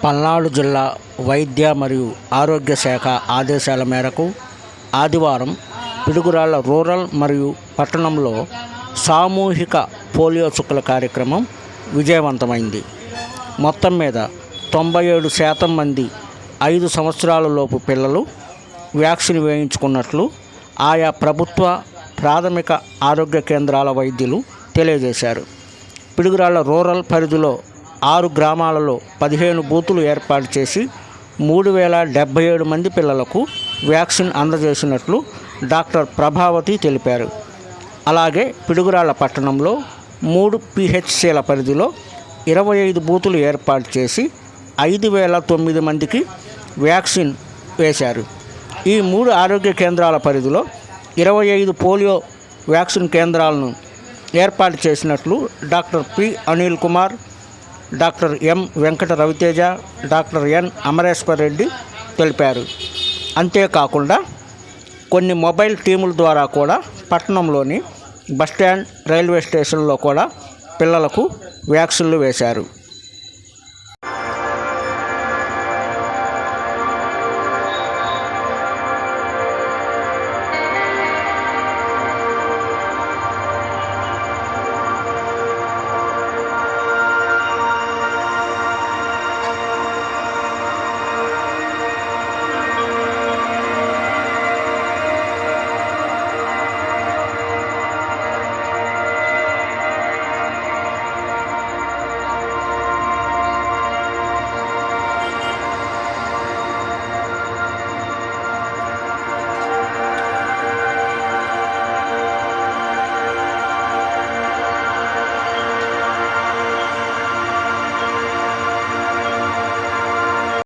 పల్నాడు జిల్లా వైద్య మరియు ఆరోగ్య శాఖ ఆదేశాల మేరకు ఆదివారం పిడుగురాళ్ల రూరల్ మరియు పట్టణంలో సామూహిక పోలియో చుక్కల కార్యక్రమం విజయవంతమైంది. మొత్తం మీద 97% మంది 5 సంవత్సరాల లోపు పిల్లలు వ్యాక్సిన్ వేయించుకున్నట్లు ఆయా ప్రభుత్వ ప్రాథమిక ఆరోగ్య కేంద్రాల వైద్యులు తెలియజేశారు. పిడుగురాళ్ల రూరల్ పరిధిలో 6 గ్రామాలలో 15 బూతులు ఏర్పాటు చేసి 3077 మంది పిల్లలకు వ్యాక్సిన్ అందజేసినట్లు డాక్టర్ ప్రభావతి తెలిపారు. అలాగే పిడుగురాళ్ల పట్టణంలో 3 PHCల పరిధిలో 25 బూతులు ఏర్పాటు చేసి 5009 మందికి వ్యాక్సిన్ వేశారు. ఈ 3 ఆరోగ్య కేంద్రాల పరిధిలో 25 పోలియో వ్యాక్సిన్ కేంద్రాలను ఏర్పాటు చేసినట్లు doctor P Anil Kumar, doctor M Venkata Raviteja, doctor N Amareshwar Reddy తెలిపారు. అంతేకాకుండా కొన్ని మొబైల్ టీముల ద్వారా కూడా పట్టణంలోని బస్టాండ్, రైల్వే స్టేషన్లో కూడా పిల్లలకు వ్యాక్సిన్లు వేశారు.